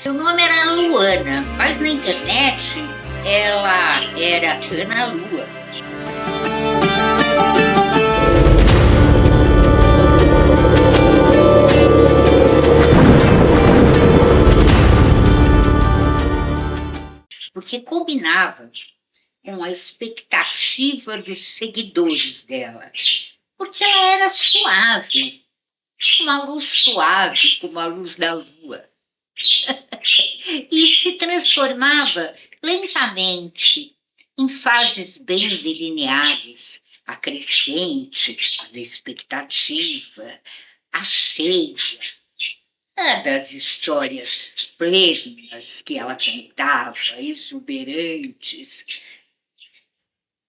Seu nome era Luana, mas na internet ela era Ana Lua. Porque combinava com a expectativa dos seguidores dela. Porque ela era suave, uma luz suave como a luz da lua. E se transformava lentamente em fases bem delineadas, a crescente, a da expectativa, a cheia, a das histórias plenas que ela contava, exuberantes,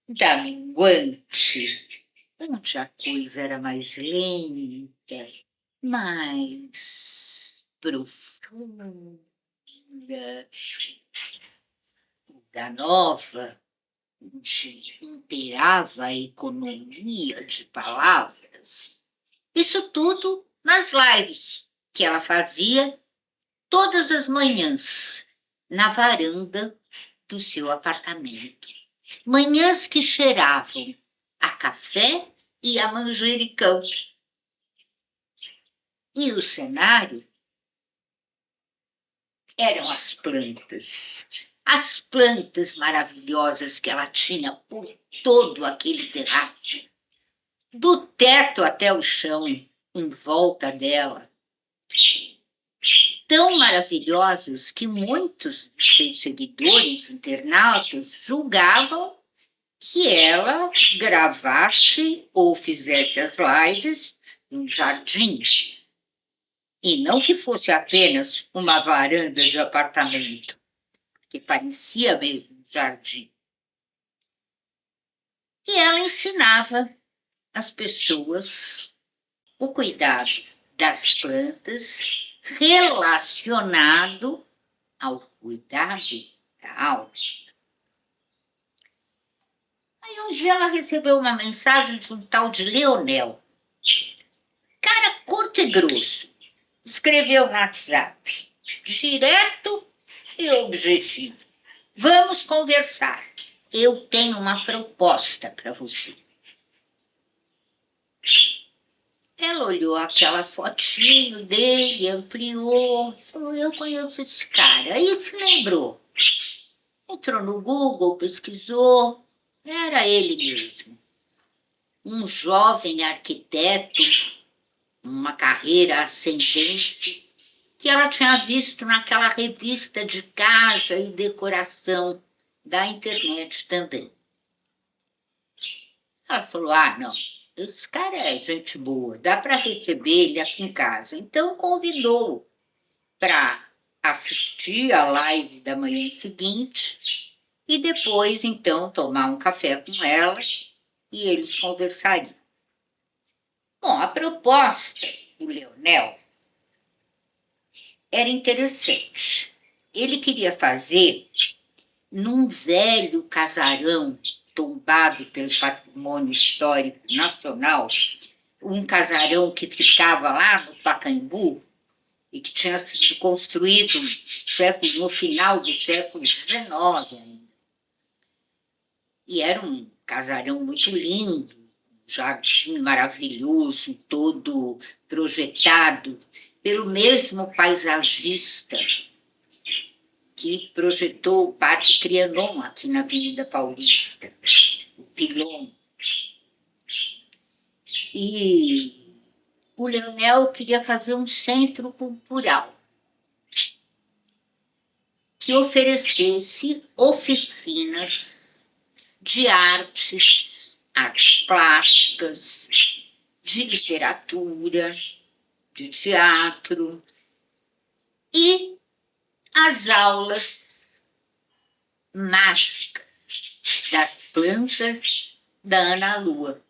da minguante, onde a coisa era mais lenta, mais profunda, da nova, onde imperava a economia de palavras. Isso tudo nas lives que ela fazia todas as manhãs na varanda do seu apartamento. Manhãs que cheiravam a café e a manjericão. E o cenário eram as plantas maravilhosas que ela tinha por todo aquele terraço, do teto até o chão, em volta dela, tão maravilhosas que muitos de seus seguidores, internautas, julgavam que ela gravasse ou fizesse as lives no jardim, e não que fosse apenas uma varanda de apartamento, que parecia mesmo um jardim. E ela ensinava as pessoas o cuidado das plantas relacionado ao cuidado da alma. Aí um dia ela recebeu uma mensagem de um tal de Leonel. Cara curto e grosso. Escreveu no WhatsApp. Direto e objetivo. Vamos conversar. Eu tenho uma proposta para você. Ela olhou aquela fotinho dele, ampliou, falou, eu conheço esse cara. Aí se lembrou. Entrou no Google, pesquisou, era ele mesmo. Um jovem arquiteto, uma carreira ascendente, que ela tinha visto naquela revista de casa e decoração da internet também. Ela falou, não, esse cara é gente boa, dá para receber ele aqui em casa. Então convidou-o para assistir a live da manhã seguinte e depois, então, tomar um café com ela e eles conversariam. Bom, a proposta do Leonel era interessante. Ele queria fazer num velho casarão tombado pelo patrimônio histórico nacional, um casarão que ficava lá no Pacaembu e que tinha sido construído no final do século XIX ainda. E era um casarão muito lindo, um jardim maravilhoso, todo projetado pelo mesmo paisagista que projetou o Parque Trianon aqui na Avenida Paulista, o Pilon. E o Leonel queria fazer um centro cultural que oferecesse oficinas de artes plásticas, de literatura, de teatro e as aulas mágicas das plantas da Ana Lua.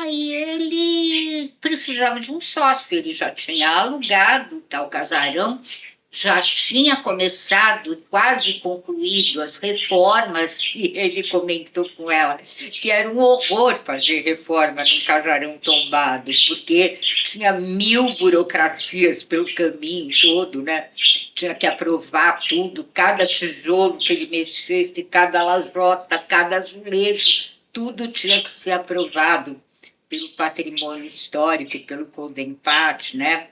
E ele precisava de um sócio, ele já tinha alugado tal casarão já tinha começado e quase concluído as reformas, e ele comentou com ela que era um horror fazer reforma num casarão tombado, porque tinha 1000 burocracias pelo caminho todo, né? Tinha que aprovar tudo, cada tijolo que ele mexesse, cada lajota, cada azulejo, tudo tinha que ser aprovado pelo patrimônio histórico e pelo CONDEMPAT, né?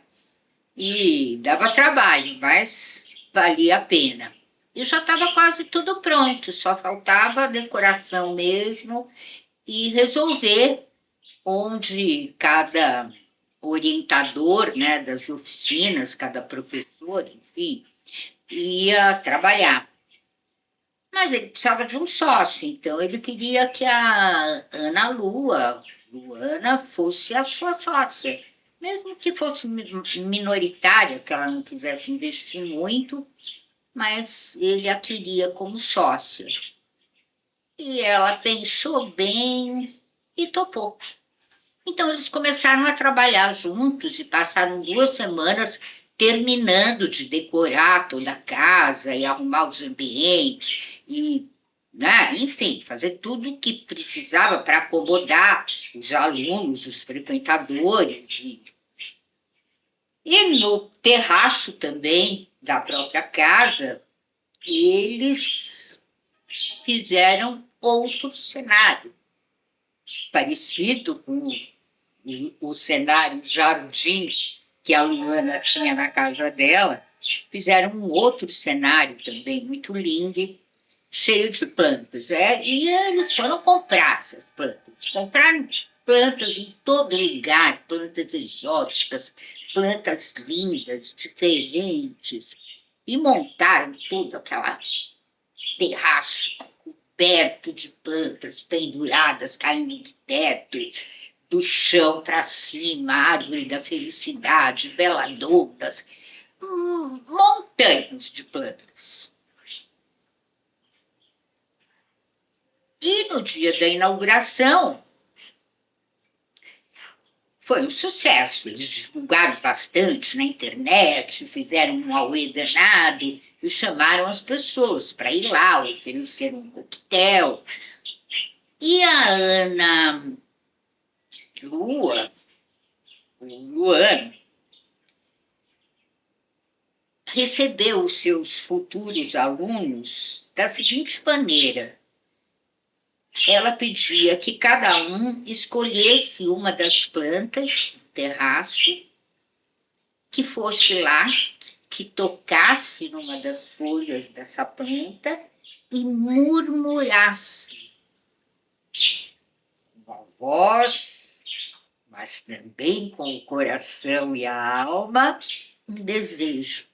E dava trabalho, mas valia a pena. E já estava quase tudo pronto, só faltava a decoração mesmo e resolver onde cada orientador, né, das oficinas, cada professor, enfim, ia trabalhar. Mas ele precisava de um sócio, então ele queria que a Luana, fosse a sua sócia. Mesmo que fosse minoritária, que ela não quisesse investir muito, mas ele a queria como sócia. E ela pensou bem e topou. Então eles começaram a trabalhar juntos e passaram 2 semanas terminando de decorar toda a casa e arrumar os ambientes e, né, enfim, fazer tudo o que precisava para acomodar os alunos, os frequentadores. E no terraço também da própria casa, eles fizeram outro cenário, parecido com o cenário jardim que a Luana tinha na casa dela. Fizeram um outro cenário também muito lindo, cheio de plantas. E eles foram comprar essas plantas. Compraram plantas em todo lugar, plantas exóticas, plantas lindas, diferentes. E montaram tudo aquela terraço coberto de plantas penduradas, caindo do teto, do chão para cima, árvore da felicidade, beladoras, montanhas de plantas. E no dia da inauguração, foi um sucesso. Eles divulgaram bastante na internet, fizeram um auê danado e chamaram as pessoas para ir lá, ofereceram um coquetel. E a Ana Luana, recebeu os seus futuros alunos da seguinte maneira: ela pedia que cada um escolhesse uma das plantas do terraço, que fosse lá, que tocasse numa das folhas dessa planta e murmurasse com a voz, mas também com o coração e a alma, um desejo.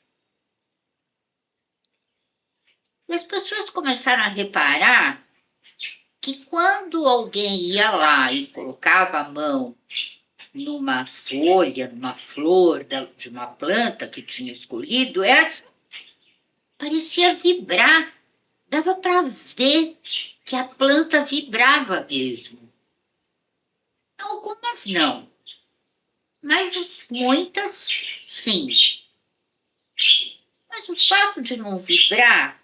E as pessoas começaram a reparar que quando alguém ia lá e colocava a mão numa folha, numa flor de uma planta que tinha escolhido, essa parecia vibrar. Dava para ver que a planta vibrava mesmo. Algumas não, mas muitas sim. Mas o fato de não vibrar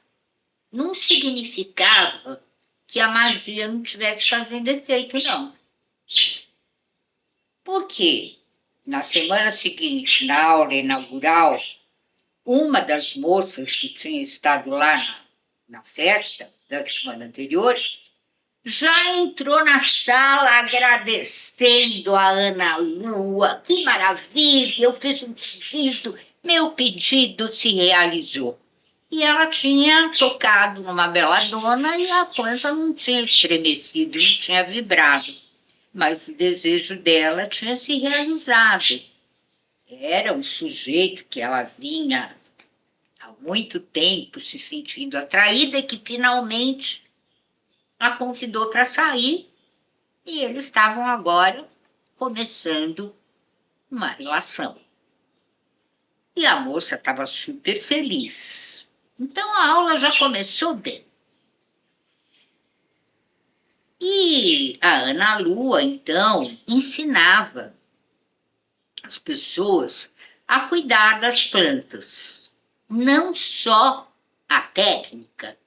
não significava que a magia não estivesse fazendo efeito, não. Por quê? Na semana seguinte, na aula inaugural, uma das moças que tinha estado lá na festa da semana anterior já entrou na sala agradecendo a Ana Lua. Que maravilha, eu fiz um pedido, meu pedido se realizou. E ela tinha tocado numa beladona e a planta não tinha estremecido, não tinha vibrado. Mas o desejo dela tinha se realizado. Era um sujeito que ela vinha há muito tempo se sentindo atraída e que finalmente a convidou para sair, e eles estavam agora começando uma relação. E a moça estava super feliz. Então a aula já começou bem. E a Ana Lua, então, ensinava as pessoas a cuidar das plantas. não só a técnica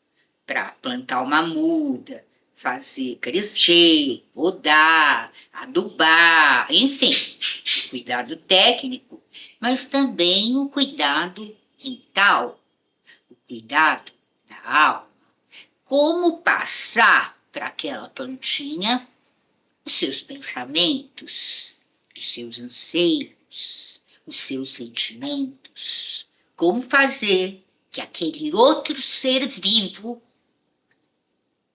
para plantar uma muda, fazer crescer, podar, adubar, enfim, o cuidado técnico, mas também o cuidado mental, o cuidado da alma. Como passar para aquela plantinha os seus pensamentos, os seus anseios, os seus sentimentos. Como fazer que aquele outro ser vivo,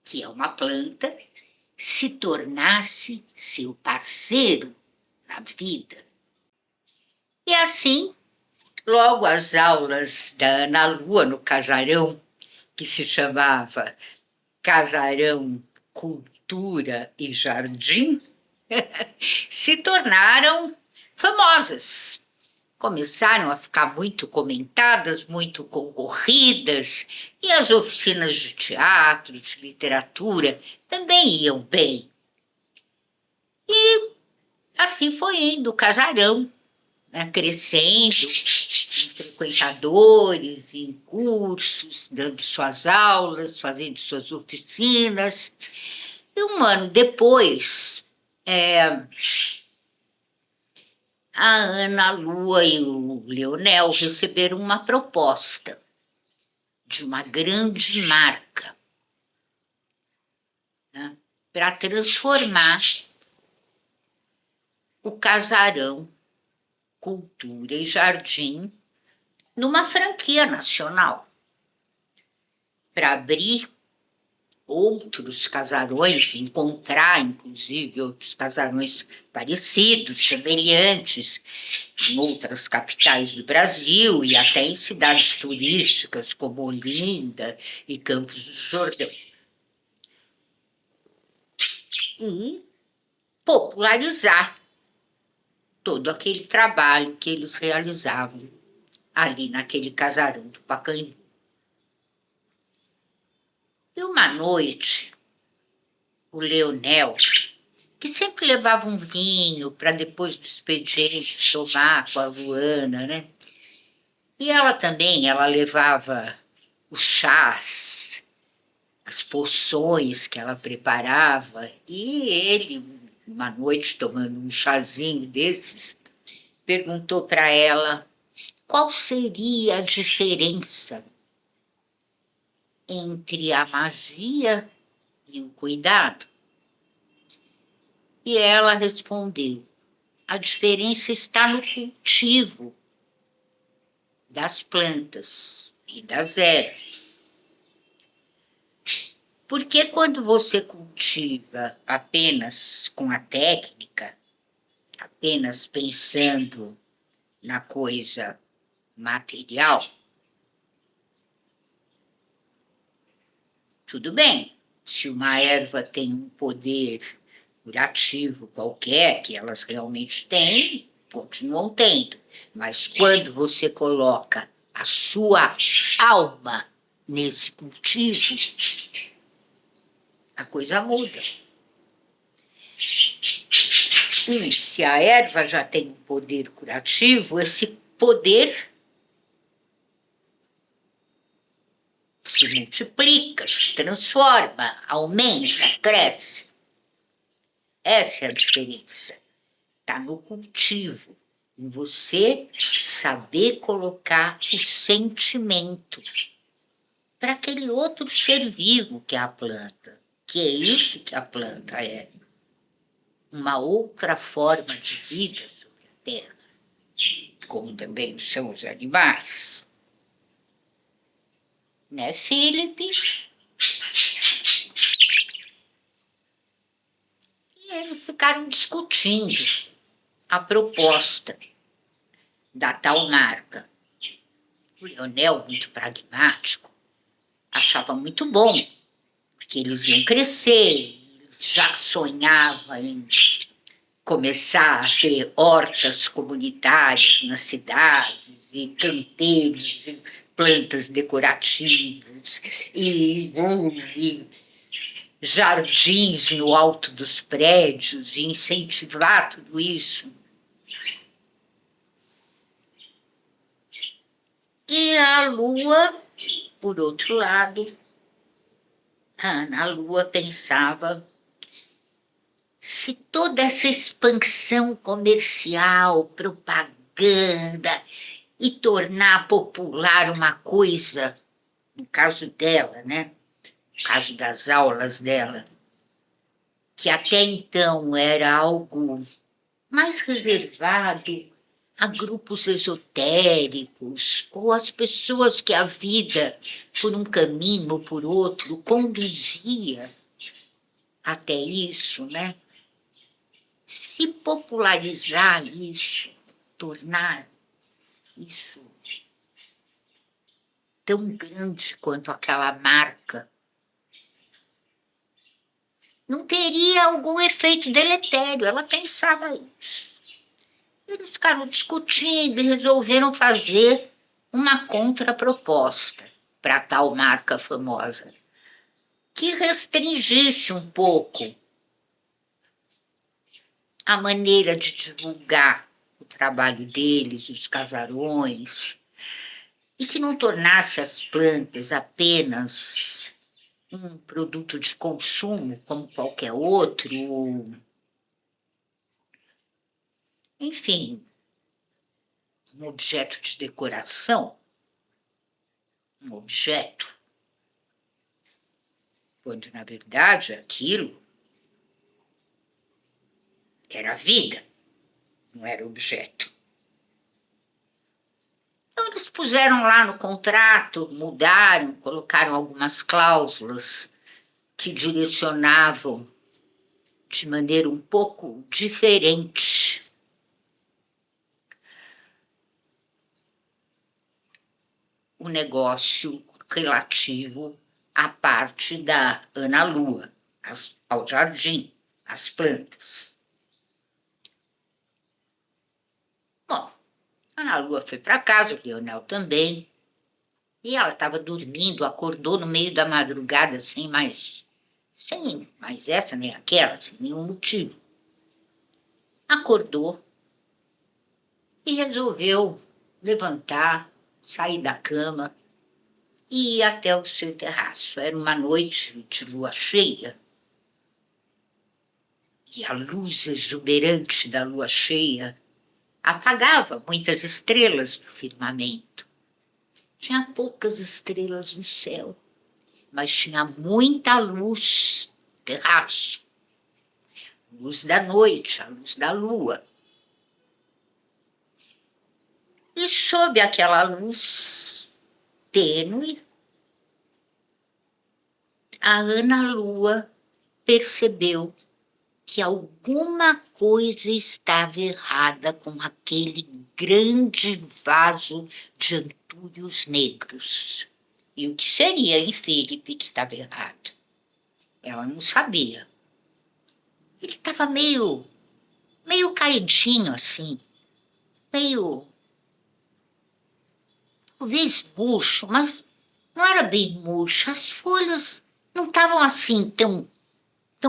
que é uma planta, se tornasse seu parceiro na vida. E assim, logo as aulas da Ana Lua no casarão, que se chamava Casarão Cultura e Jardim, se tornaram famosas. Começaram a ficar muito comentadas, muito concorridas, e as oficinas de teatro, de literatura, também iam bem. E assim foi indo o casarão, né, crescendo, em frequentadores, em cursos, dando suas aulas, fazendo suas oficinas. E um ano depois, a Ana Lua e o Leonel receberam uma proposta de uma grande marca, né, para transformar o Casarão Cultura e Jardim numa franquia nacional, para abrir outros casarões, encontrar, inclusive, outros casarões parecidos, semelhantes, em outras capitais do Brasil e até em cidades turísticas como Olinda e Campos do Jordão. E popularizar todo aquele trabalho que eles realizavam ali naquele casarão do Pacaembu. E uma noite, o Leonel, que sempre levava um vinho para depois do expediente tomar com a Luana, né? E ela também, ela levava os chás, as poções que ela preparava, e ele, uma noite tomando um chazinho desses, perguntou para ela qual seria a diferença entre a magia e o cuidado. E ela respondeu: a diferença está no cultivo das plantas e das ervas. Porque quando você cultiva apenas com a técnica, apenas pensando na coisa material, tudo bem. Se uma erva tem um poder curativo qualquer, que elas realmente têm, continuam tendo. Mas quando você coloca a sua alma nesse cultivo, a coisa muda. E se a erva já tem um poder curativo, esse poder se multiplica, se transforma, aumenta, cresce. Essa é a diferença. Está no cultivo, em você saber colocar o sentimento para aquele outro ser vivo que é a planta, que é isso que a planta é. Uma outra forma de vida sobre a Terra, como também são os animais. Né, Felipe? E eles ficaram discutindo a proposta da tal marca. O Leonel, muito pragmático, achava muito bom, porque eles iam crescer, já sonhava em começar a ter hortas comunitárias nas cidades, e canteiros, e plantas decorativas, e jardins no alto dos prédios, e incentivar tudo isso. E a a Lua, por outro lado, a Ana Lua pensava: se toda essa expansão comercial, propaganda e tornar popular uma coisa, no caso dela, né? No caso das aulas dela, que até então era algo mais reservado a grupos esotéricos ou às pessoas que a vida, por um caminho ou por outro, conduzia até isso, né? Se popularizar isso, tornar isso tão grande quanto aquela marca, não teria algum efeito deletério. Ela pensava isso. Eles ficaram discutindo e resolveram fazer uma contraproposta para tal marca famosa, que restringisse um pouco a maneira de divulgar o trabalho deles, os casarões, e que não tornasse as plantas apenas um produto de consumo como qualquer outro. Enfim, um objeto de decoração, um objeto, quando na verdade aquilo era a vida, não era objeto. Então eles puseram lá no contrato, mudaram, colocaram algumas cláusulas que direcionavam de maneira um pouco diferente o negócio relativo à parte da Ana Lua, ao jardim, às plantas. Bom, a Ana Lua foi para casa, o Leonel também, e ela estava dormindo, acordou no meio da madrugada sem mais essa nem aquela, sem nenhum motivo. Acordou e resolveu levantar, sair da cama e ir até o seu terraço. Era uma noite de lua cheia e a luz exuberante da lua cheia apagava muitas estrelas do firmamento. Tinha poucas estrelas no céu, mas tinha muita luz no terraço. Luz da noite, a luz da lua. E sob aquela luz tênue, a Ana Lua percebeu que alguma coisa estava errada com aquele grande vaso de antúrios negros. E o que seria, hein, Felipe, que estava errado? Ela não sabia. Ele estava meio caidinho, assim, meio, talvez murcho, mas não era bem murcho. As folhas não estavam assim tão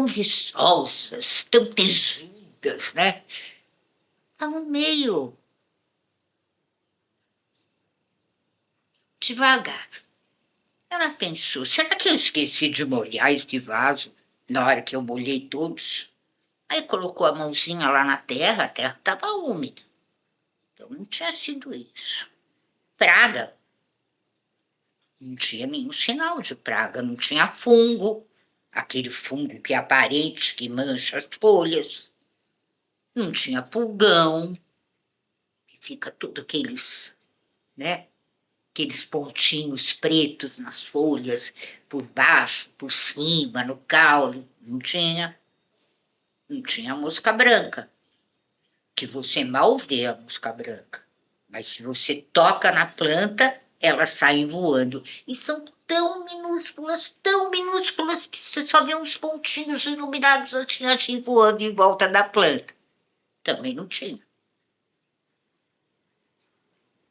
viçosas, tão tejudas, né? Estavam meio devagar. Ela pensou: será que eu esqueci de molhar este vaso na hora que eu molhei todos? Aí colocou a mãozinha lá na terra, a terra estava úmida. Então não tinha sido isso. Praga. Não tinha nenhum sinal de praga, não tinha fungo, aquele fungo que é aparente, que mancha as folhas. Não tinha pulgão, que fica tudo aqueles, né? Aqueles pontinhos pretos nas folhas, por baixo, por cima, no caule. Não tinha. Não tinha mosca branca, que você mal vê a mosca branca. Mas se você toca na planta, elas saem voando. E são tão minúsculas, que você só vê uns pontinhos iluminados assim voando em volta da planta. Também não tinha.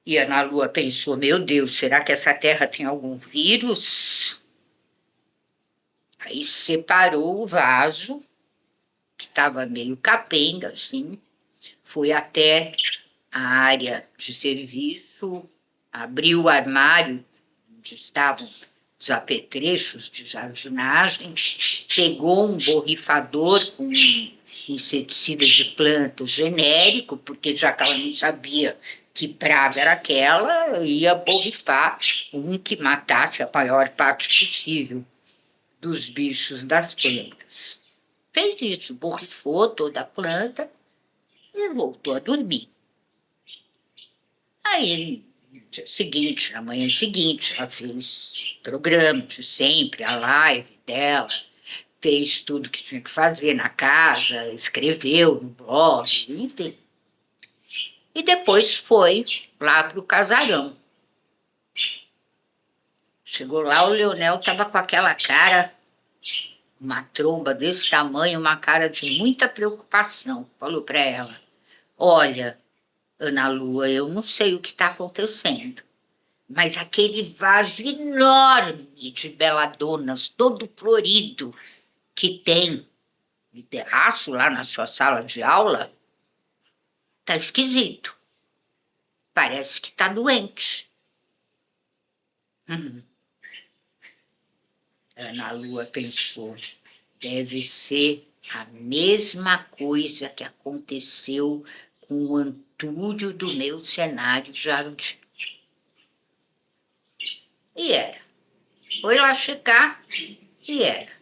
E a Ana Lua pensou: meu Deus, será que essa terra tem algum vírus? Aí separou o vaso, que estava meio capenga, assim, foi até a área de serviço, abriu o armário onde estavam os apetrechos de jardinagem, pegou um borrifador com inseticida de plantas genérico, porque já que ela não sabia que praga era aquela, ia borrifar um que matasse a maior parte possível dos bichos das plantas. Fez isso, borrifou toda a planta e voltou a dormir. Aí, no dia seguinte, na manhã seguinte, ela fez programa de sempre, a live dela, fez tudo que tinha que fazer na casa, escreveu no blog, enfim. E depois foi lá para o casarão. Chegou lá, o Leonel estava com aquela cara, uma tromba desse tamanho, uma cara de muita preocupação. Falou para ela: olha, Ana Lua, eu não sei o que está acontecendo, mas aquele vaso enorme de beladonas, todo florido, que tem no terraço lá na sua sala de aula, tá esquisito. Parece que tá doente. Hum. Ana Lua pensou, deve ser a mesma coisa que aconteceu com o Antúrio do meu cenário jardim. E era. Foi lá checar e era.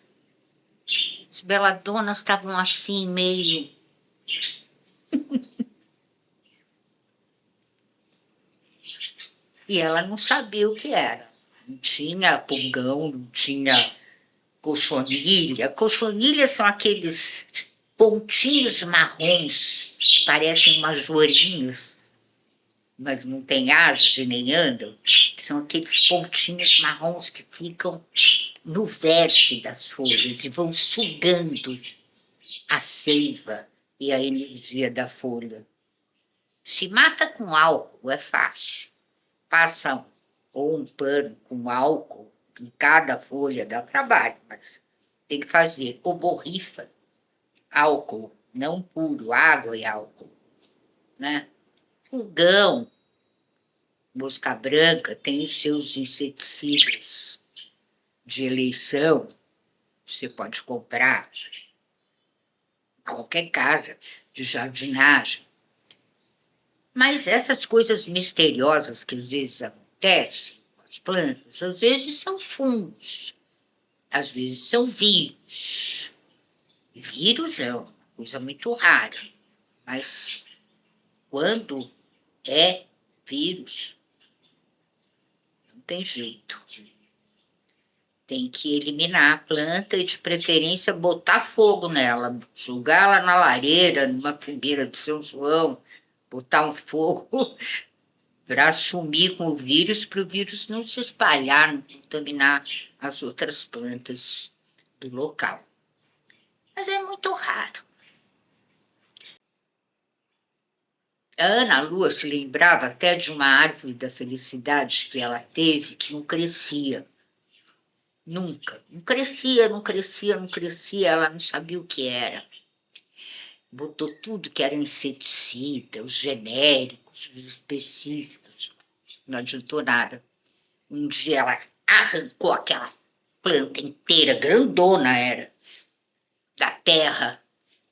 As beladonas estavam assim, meio... E ela não sabia o que era. Não tinha pulgão, não tinha cochonilha. Cochonilha são aqueles pontinhos marrons, parecem umas joaninhas, mas não tem asas e nem andam. São aqueles pontinhos marrons que ficam no vértice das folhas e vão sugando a seiva e a energia da folha. Se mata com álcool, é fácil. Passa ou um pano com álcool em cada folha, dá trabalho, mas tem que fazer. Ou borrifa, álcool, não puro, água e álcool, né? Pulgão, mosca branca, tem os seus inseticidas de eleição, você pode comprar em qualquer casa de jardinagem. Mas essas coisas misteriosas que às vezes acontecem com as plantas, às vezes são fungos, às vezes são vírus. Vírus é uma coisa muito rara, mas quando é vírus, não tem jeito. Tem que eliminar a planta e, de preferência, botar fogo nela, jogá-la na lareira, numa fogueira de São João, botar um fogo para sumir com o vírus, para o vírus não se espalhar, não contaminar as outras plantas do local. Mas é muito raro. A Ana Lua se lembrava até de uma árvore da felicidade que ela teve que não crescia. Nunca. Não crescia, não crescia, não crescia. Ela não sabia o que era. Botou tudo que era inseticida, os genéricos, os específicos. Não adiantou nada. Um dia ela arrancou aquela planta inteira, grandona era, da terra.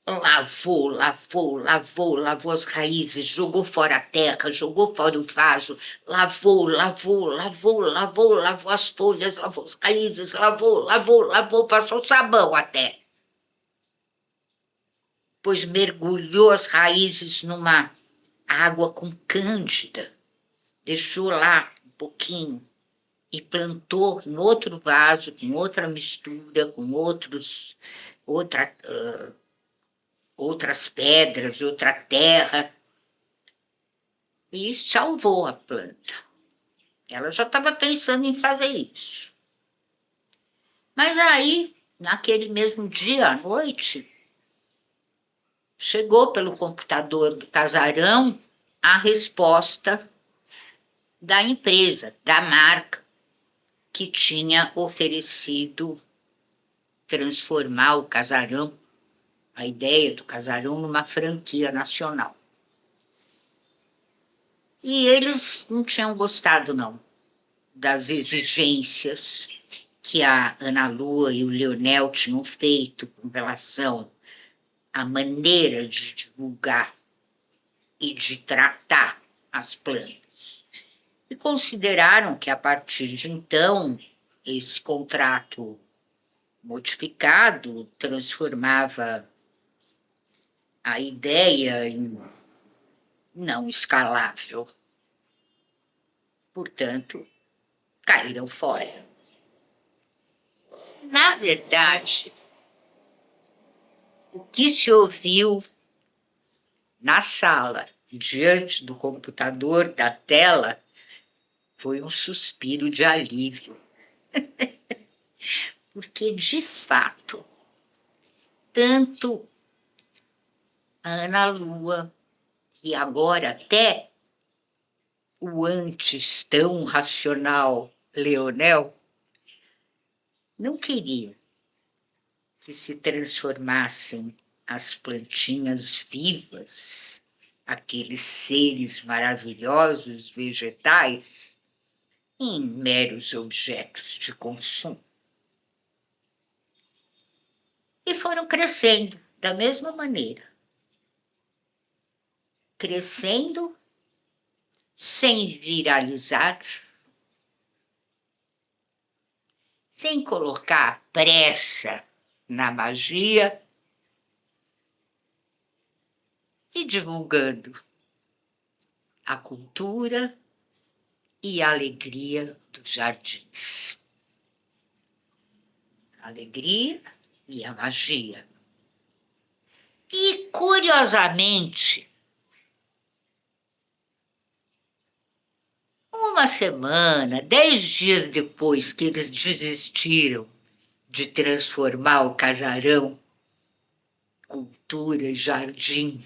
Lavou, lavou, lavou, lavou as raízes, jogou fora a terra, jogou fora o vaso, lavou, lavou, lavou, lavou, lavou as folhas, lavou as raízes, lavou, lavou, lavou, passou sabão até. Pois mergulhou as raízes numa água com cândida, deixou lá um pouquinho e plantou em outro vaso, com outra mistura, com outra outras pedras, outra terra, e salvou a planta. Ela já estava pensando em fazer isso. Mas aí, naquele mesmo dia à noite, chegou pelo computador do casarão a resposta da empresa, da marca, que tinha oferecido transformar o casarão, a ideia do casarão, numa franquia nacional. E eles não tinham gostado, não, das exigências que a Ana Lua e o Leonel tinham feito com relação à maneira de divulgar e de tratar as plantas. E consideraram que, a partir de então, esse contrato modificado transformava a ideia em não escalável. Portanto, caíram fora. Na verdade, o que se ouviu na sala, diante do computador, da tela, foi um suspiro de alívio. Porque, de fato, tanto a Ana Lua e agora até o antes tão racional Leonel não queriam que se transformassem as plantinhas vivas, aqueles seres maravilhosos vegetais, em meros objetos de consumo. E foram crescendo da mesma maneira. Crescendo sem viralizar, sem colocar pressa na magia e divulgando a cultura e a alegria dos jardins. A alegria e a magia. E, curiosamente, uma semana, 10 dias depois que eles desistiram de transformar o casarão Cultura e Jardim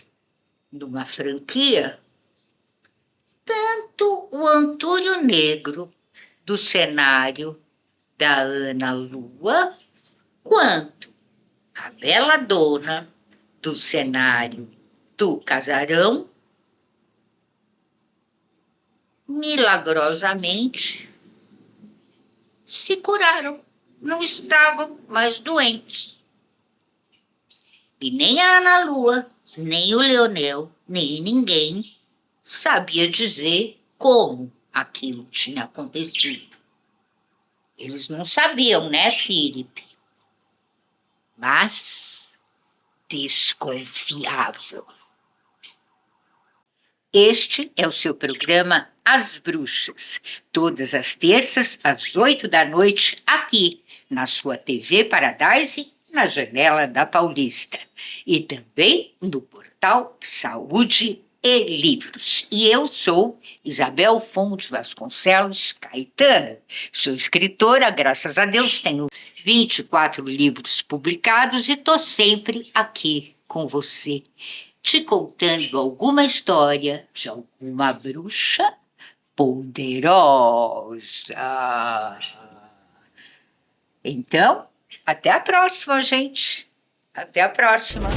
numa franquia, tanto o Antônio Negro, do cenário da Ana Lua, quanto a Bela Dona, do cenário do casarão, milagrosamente se curaram, não estavam mais doentes. E nem a Ana Lua, nem o Leonel, nem ninguém sabia dizer como aquilo tinha acontecido. Eles não sabiam, né, Felipe? Mas desconfiavam. Este é o seu programa As Bruxas, todas as terças, às 8 da noite, aqui na sua TV Paradise, na Janela da Paulista, e também no portal Saúde e Livros. E eu sou Isabel Fontes Vasconcelos Caetano. Sou escritora, graças a Deus, tenho 24 livros publicados e estou sempre aqui com você, te contando alguma história de alguma bruxa poderosa. Então, até a próxima, gente. Até a próxima.